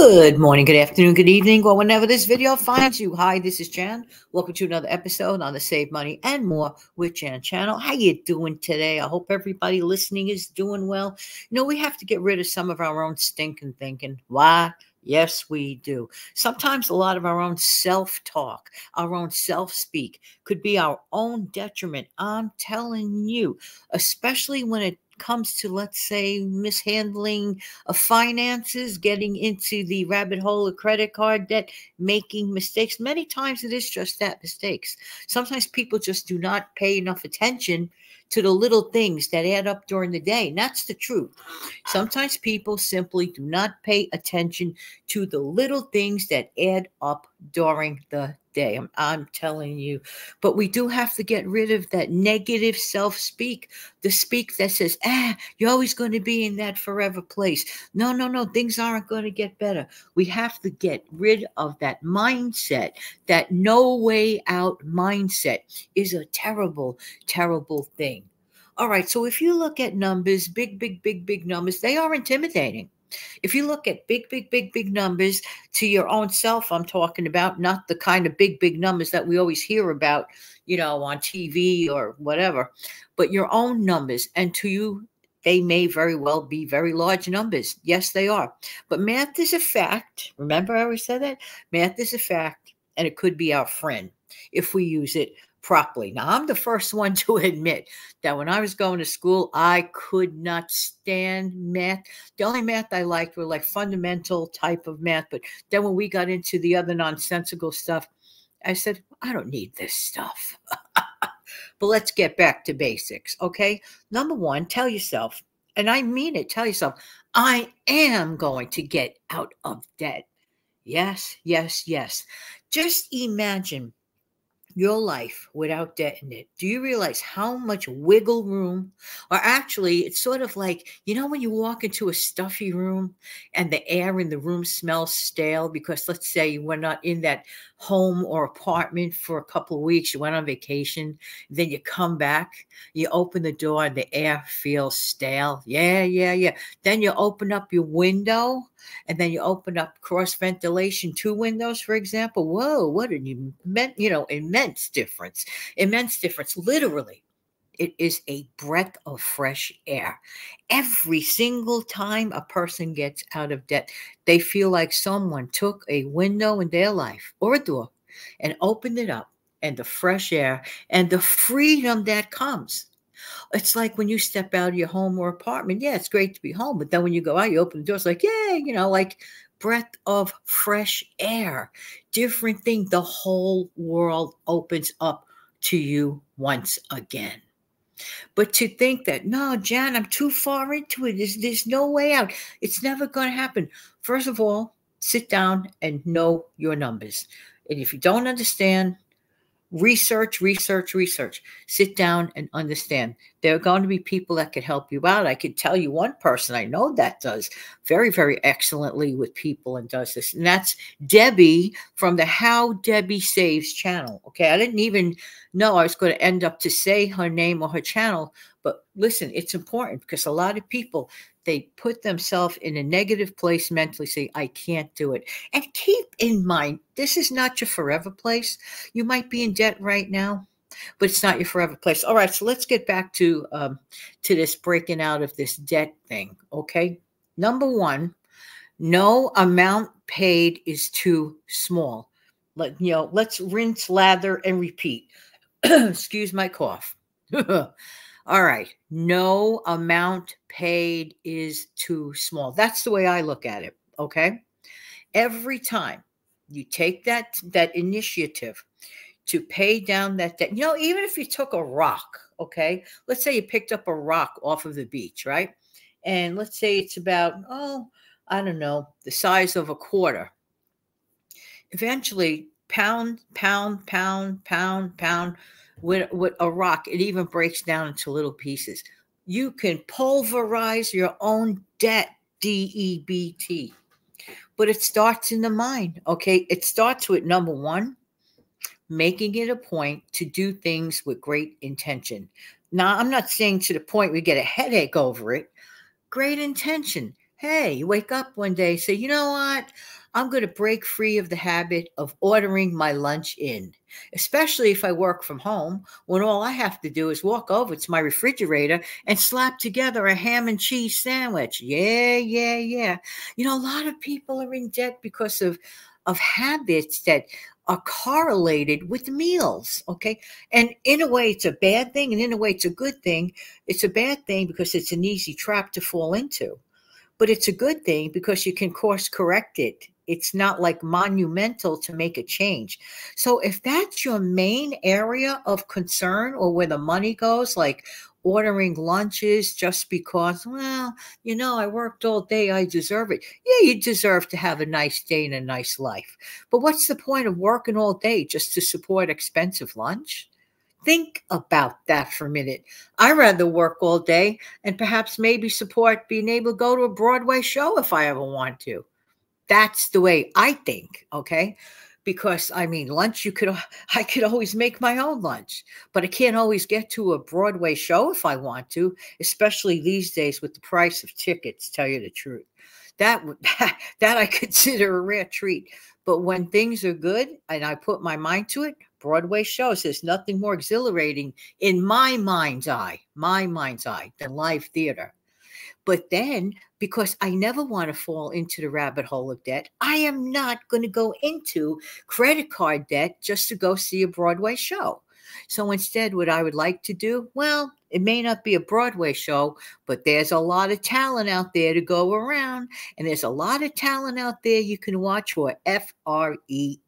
Good morning, good afternoon, good evening, or whenever this video finds you. Hi, this is Jan. Welcome to another episode on the Save Money and More with Jan channel. How you doing today? I hope everybody listening is doing well. You know, we have to get rid of some of our own stinking thinking. Why? Yes, we do. Sometimes a lot of our own self-talk, our own self-speak could be our own detriment. I'm telling you, especially when it comes to, let's say, mishandling of finances, getting into the rabbit hole of credit card debt, making mistakes. Many times it is just that, mistakes. Sometimes people just do not pay enough attention to the little things that add up during the day. And that's the truth. Sometimes people simply do not pay attention to the little things that add up during the day. I'm telling you. But we do have to get rid of that negative self-speak, the speak that says, you're always going to be in that forever place. No, things aren't going to get better. We have to get rid of that mindset. That no way out mindset is a terrible, terrible thing. All right, so if you look at numbers, big numbers, they are intimidating. If you look at big numbers to your own self, I'm talking about, not the kind of big numbers that we always hear about, on TV or whatever, but your own numbers. And to you, they may very well be very large numbers. Yes, they are. But math is a fact. Remember I always said that? Math is a fact, and it could be our friend if we use it properly. Now, I'm the first one to admit that when I was going to school, I could not stand math. The only math I liked were like fundamental type of math. But then when we got into the other nonsensical stuff, I said, I don't need this stuff. But let's get back to basics, okay? Number one, tell yourself, and I mean it, tell yourself, I am going to get out of debt. Yes. Just imagine your life without debt in it. Do you realize how much wiggle room, or actually it's sort of like, when you walk into a stuffy room and the air in the room smells stale because, let's say, you were not in that home or apartment for a couple of weeks, you went on vacation, then you come back, you open the door and the air feels stale. Yeah. Then you open up your window and then you open up cross ventilation, 2 windows, for example. Whoa, what an immense difference. Immense difference. Literally, it is a breath of fresh air. Every single time a person gets out of debt, they feel like someone took a window in their life or a door and opened it up, and the fresh air and the freedom that comes. It's like when you step out of your home or apartment. Yeah, it's great to be home. But then when you go out, you open the door, it's like, yay, like breath of fresh air. Different thing. The whole world opens up to you once again. But to think that, no, Jan, I'm too far into it. There's no way out. It's never going to happen. First of all, sit down and know your numbers. And if you don't understand, research. Sit down and understand. There are going to be people that could help you out. I could tell you one person I know that does very, very excellently with people and does this. And that's Debbie from the How Debbie Saves channel. Okay, I didn't even know I was going to end up to say her name or her channel. But listen, it's important because a lot of people, they put themselves in a negative place mentally, say, I can't do it. And keep in mind, this is not your forever place. You might be in debt right now, but it's not your forever place. All right, so let's get back to this breaking out of this debt thing, okay? Number one, no amount paid is too small. Let's rinse, lather, and repeat. Excuse my cough. All right. No amount paid is too small. That's the way I look at it. Okay. Every time you take that initiative to pay down that debt, even if you took a rock, okay, let's say you picked up a rock off of the beach, right? And let's say it's about, I don't know, the size of a quarter. Eventually, pound, with a rock, it even breaks down into little pieces. You can pulverize your own debt, DEBT. But it starts in the mind, okay? It starts with, number one, making it a point to do things with great intention. Now, I'm not saying to the point we get a headache over it. Great intention. Hey, you wake up one day, say, you know what? I'm going to break free of the habit of ordering my lunch in, especially if I work from home, when all I have to do is walk over to my refrigerator and slap together a ham and cheese sandwich. Yeah, yeah, yeah. A lot of people are in debt because of habits that are correlated with meals. Okay. And in a way, it's a bad thing. And in a way, it's a good thing. It's a bad thing because it's an easy trap to fall into, but it's a good thing because you can course correct it. It's not like monumental to make a change. So if that's your main area of concern or where the money goes, like ordering lunches just because, well, I worked all day, I deserve it. Yeah, you deserve to have a nice day and a nice life. But what's the point of working all day just to support expensive lunch? Think about that for a minute. I'd rather work all day and perhaps maybe support being able to go to a Broadway show if I ever want to. That's the way I think, okay? Because I mean, lunch I could always make my own lunch, but I can't always get to a Broadway show if I want to, especially these days with the price of tickets, tell you the truth. That would that I consider a rare treat. But when things are good and I put my mind to it, Broadway shows, there's nothing more exhilarating in my mind's eye, than live theater. But then, because I never want to fall into the rabbit hole of debt, I am not going to go into credit card debt just to go see a Broadway show. So instead, what I would like to do, well, it may not be a Broadway show, but there's a lot of talent out there to go around. And there's a lot of talent out there you can watch for FREE.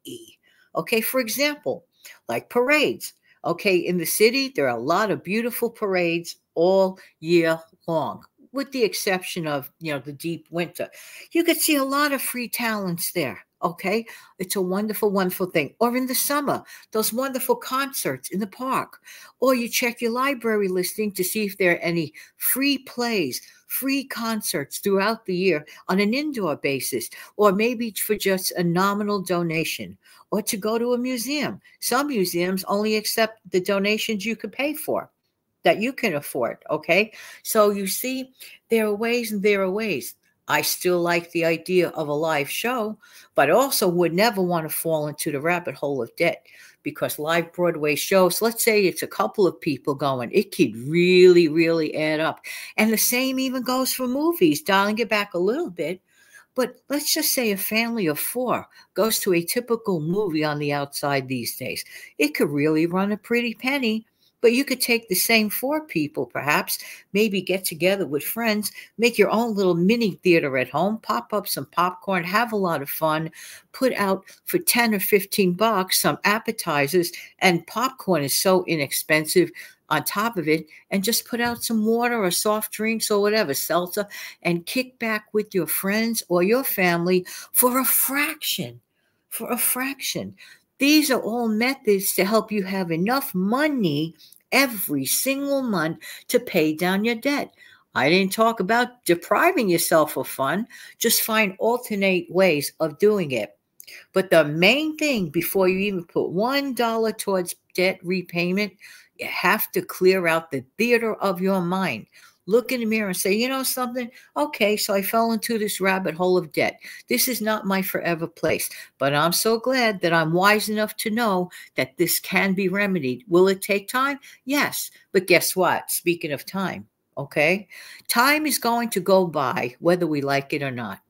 Okay, for example, like parades. Okay, in the city, there are a lot of beautiful parades all year long, with the exception of, the deep winter. You could see a lot of free talents there. Okay. It's a wonderful, wonderful thing. Or in the summer, those wonderful concerts in the park. Or you check your library listing to see if there are any free plays, free concerts throughout the year on an indoor basis, or maybe for just a nominal donation, or to go to a museum. Some museums only accept the donations you could pay for, that you can afford. Okay. So you see, there are ways and there are ways. I still like the idea of a live show, but also would never want to fall into the rabbit hole of debt, because live Broadway shows, let's say it's a couple of people going, it could really, really add up. And the same even goes for movies, dialing it back a little bit. But let's just say a family of 4 goes to a typical movie on the outside these days. It could really run a pretty penny. But you could take the same 4 people, perhaps, maybe get together with friends, make your own little mini theater at home, pop up some popcorn, have a lot of fun, put out for 10 or 15 bucks some appetizers, and popcorn is so inexpensive on top of it, and just put out some water or soft drinks or whatever, seltzer, and kick back with your friends or your family for a fraction. For a fraction. These are all methods to help you have enough money every single month to pay down your debt. I didn't talk about depriving yourself of fun. Just find alternate ways of doing it. But the main thing before you even put $1 towards debt repayment, you have to clear out the theater of your mind. Look in the mirror and say, you know something? Okay, so I fell into this rabbit hole of debt. This is not my forever place, but I'm so glad that I'm wise enough to know that this can be remedied. Will it take time? Yes, but guess what? Speaking of time, okay? Time is going to go by whether we like it or not.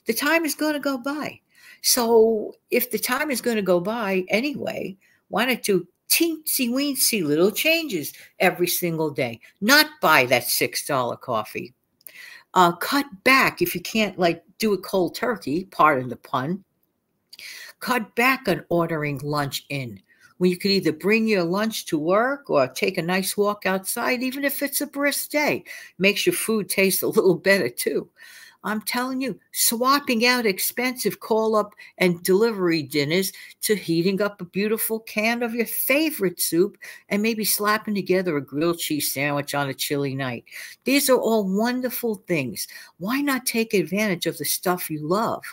The time is going to go by. So if the time is going to go by anyway, why not do teensy-weensy little changes every single day? Not buy that $6 coffee. Cut back if you can't do it cold turkey, pardon the pun. Cut back on ordering lunch in, when you could either bring your lunch to work or take a nice walk outside, even if it's a brisk day. Makes your food taste a little better too. I'm telling you, swapping out expensive call-up and delivery dinners to heating up a beautiful can of your favorite soup and maybe slapping together a grilled cheese sandwich on a chilly night. These are all wonderful things. Why not take advantage of the stuff you love,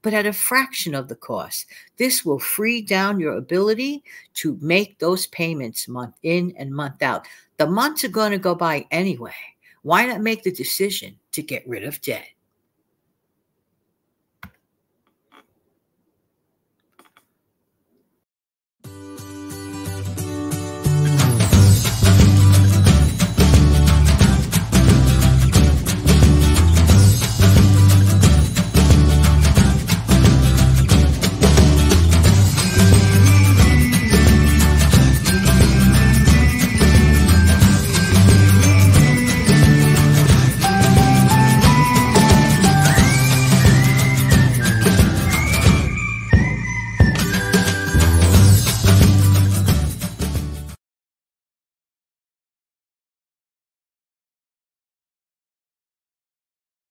but at a fraction of the cost? This will free down your ability to make those payments month in and month out. The months are going to go by anyway. Why not make the decision to get rid of debt?